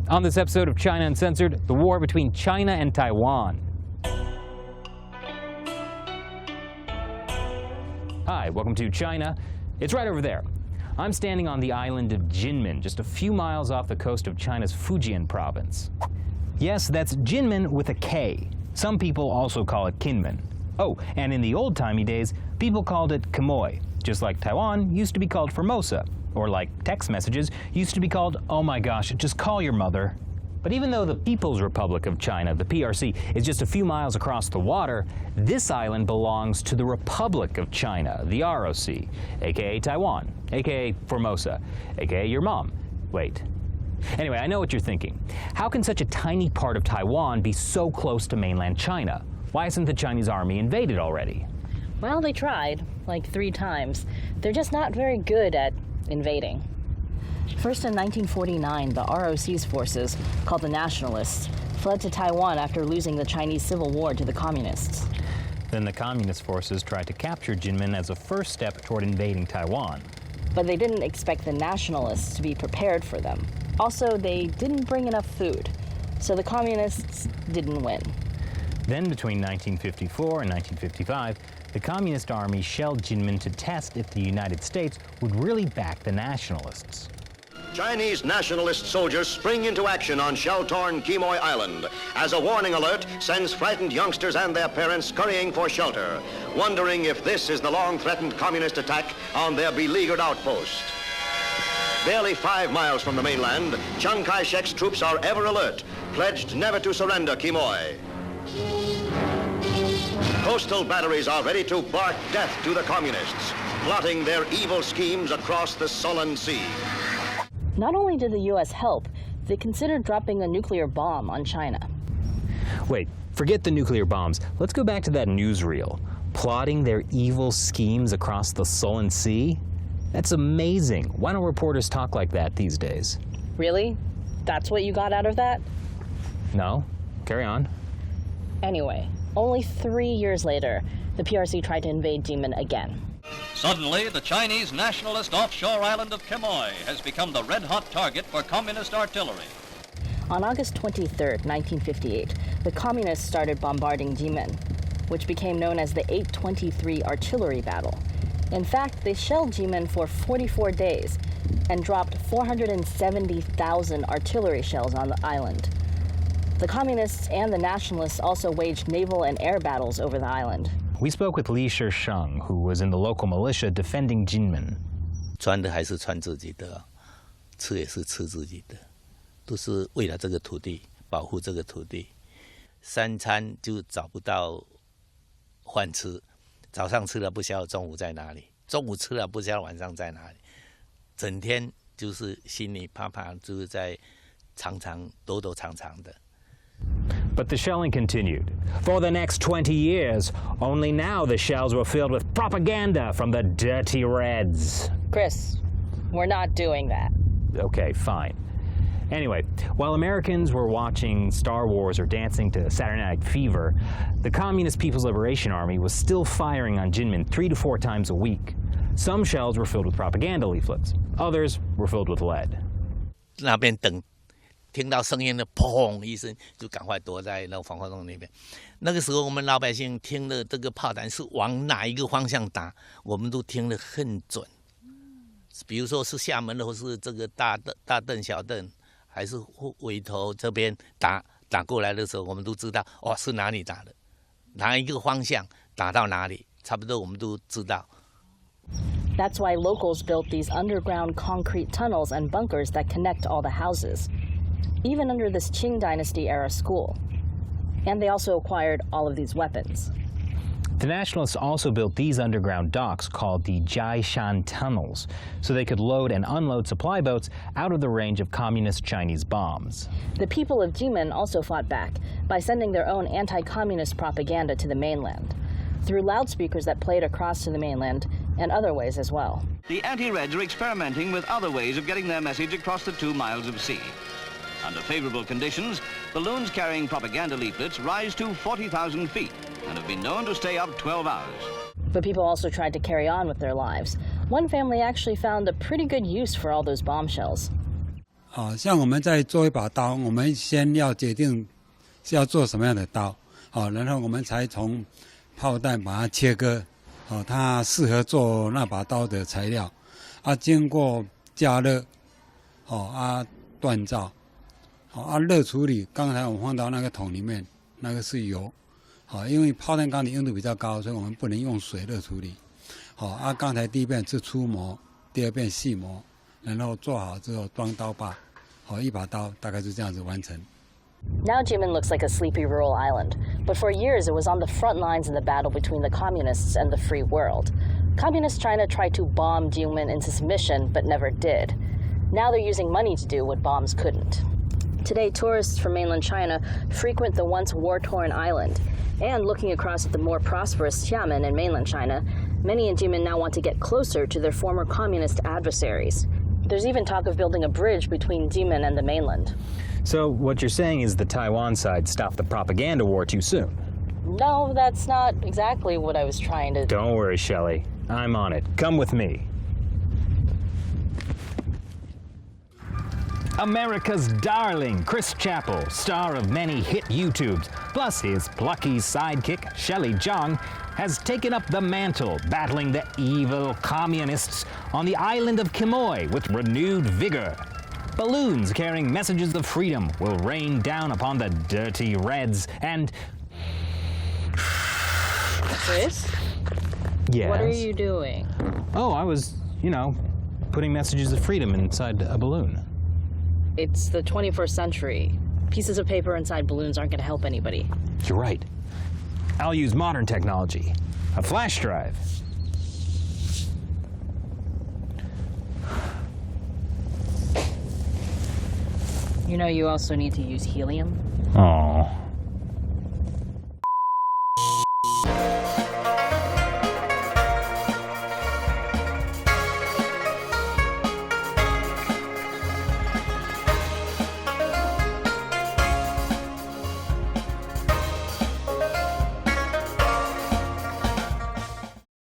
On this episode of China Uncensored, the war between China and Taiwan. Hi, welcome to China. It's right over there. I'm standing on the island of Kinmen, just a few miles off the coast of China's Fujian province. Yes, that's Kinmen with a K. Some people also call it Kinmen. Oh, and in the old-timey days, people called it Quemoy, just like Taiwan used to be called Formosa, or like text messages used to be called, oh my gosh, just call your mother. But even though the People's Republic of China, the PRC, is just a few miles across the water, this island belongs to the Republic of China, the ROC, aka Taiwan, aka Formosa, aka your mom. Wait. Anyway, I know what you're thinking. How can such a tiny part of Taiwan be so close to mainland China? Why hasn't the Chinese army invaded already? Well, they tried, like 3 times. They're just not very good at invading. First in 1949, the ROC's forces, called the Nationalists, fled to Taiwan after losing the Chinese Civil War to the Communists. Then the Communist forces tried to capture Kinmen as a first step toward invading Taiwan. But they didn't expect the Nationalists to be prepared for them. Also, they didn't bring enough food, so the Communists didn't win. Then between 1954 and 1955, the Communist Army shelled Kinmen to test if the United States would really back the Nationalists. Chinese nationalist soldiers spring into action on shell-torn Quemoy Island as a warning alert sends frightened youngsters and their parents scurrying for shelter, wondering if this is the long-threatened communist attack on their beleaguered outpost. Barely 5 miles from the mainland, Chiang Kai-shek's troops are ever alert, pledged never to surrender Quemoy. Coastal batteries are ready to bark death to the communists, plotting their evil schemes across the sullen sea. Not only did the U.S. help, they considered dropping a nuclear bomb on China. Wait, forget the nuclear bombs. Let's go back to that newsreel. Plotting their evil schemes across the sullen sea? That's amazing. Why don't reporters talk like that these days? Really? That's what you got out of that? No. Carry on. Anyway, only 3 years later, the PRC tried to invade Kinmen again. Suddenly, the Chinese nationalist offshore island of Quemoy has become the red-hot target for communist artillery. On August 23, 1958, the communists started bombarding Kinmen, which became known as the 823 artillery battle. In fact, they shelled Kinmen for 44 days and dropped 470,000 artillery shells on the island. The communists and the nationalists also waged naval and air battles over the island. We spoke with Li Shisheng, who was in the local militia defending Kinmen. 穿的还是穿自己的，吃也是吃自己的，都是为了这个土地，保护这个土地。3餐就找不到饭吃，早上吃了不晓得中午在哪里，中午吃了不晓得晚上在哪里，整天就是心里怕怕，就是在常常躲躲藏藏的。 But the shelling continued. For the next 20 years, only now the shells were filled with propaganda from the dirty Reds. Chris, we're not doing that. Okay, fine. Anyway, while Americans were watching Star Wars or dancing to Saturday Night Fever, the Communist People's Liberation Army was still firing on Kinmen 3 to 4 times a week. Some shells were filled with propaganda leaflets. Others were filled with lead. 那边等。 听到声音的砰一声，就赶快躲在那个防空洞那边。那个时候，我们老百姓听的这个炮弹是往哪一个方向打，我们都听得很准。比如说是厦门的，或是这个大邓、小邓，还是尾头这边打过来的时候，我们都知道哦是哪里打的，哪一个方向打到哪里，差不多我们都知道。 That's why locals built these underground concrete tunnels and bunkers that connect all the houses, even under this Qing Dynasty-era school. And they also acquired all of these weapons. The Nationalists also built these underground docks called the Jiaishan Tunnels, so they could load and unload supply boats out of the range of communist Chinese bombs. The people of Kinmen also fought back by sending their own anti-communist propaganda to the mainland, through loudspeakers that played across to the mainland, and other ways as well. The anti-Reds are experimenting with other ways of getting their message across the 2 miles of sea. Under favorable conditions, balloons carrying propaganda leaflets rise to 40,000 feet and have been known to stay up 12 hours. But people also tried to carry on with their lives. One family actually found a pretty good use for all those bombshells. 像我们在做一把刀，我们先要决定是要做什么样的刀，然后我们才从炮弹把它切割，它适合做那把刀的材料，经过加热，锻造，热处理。刚才我们放到那个桶里面，那个是油，因为炮弹钢的硬度比较高，所以我们不能用水热处理。刚才第一遍是粗磨，第二遍细磨，然后做好之后装刀把，一把刀大概是这样子完成。Now Jinmen looks like a sleepy rural island, but for years it was on the front lines in the battle between the communists and the free world. Communist China tried to bomb Jinmen into submission, but never did. Now they're using money to do what bombs couldn't. Today, tourists from mainland China frequent the once war-torn island. And looking across at the more prosperous Xiamen in mainland China, many in Jinmen now want to get closer to their former communist adversaries. There's even talk of building a bridge between Jinmen and the mainland. So what you're saying is the Taiwan side stopped the propaganda war too soon? No, that's not exactly what I was trying to... Don't worry, Shelley. I'm on it. Come with me. America's darling Chris Chappell, star of many hit YouTubes, plus his plucky sidekick, Shelley Zhang, has taken up the mantle, battling the evil communists on the island of Quemoy with renewed vigor. Balloons carrying messages of freedom will rain down upon the dirty Reds and... Chris? Yes? What are you doing? Oh, I was, putting messages of freedom inside a balloon. It's the 21st century. Pieces of paper inside balloons aren't going to help anybody. You're right. I'll use modern technology. A flash drive. You know you also need to use helium? Oh.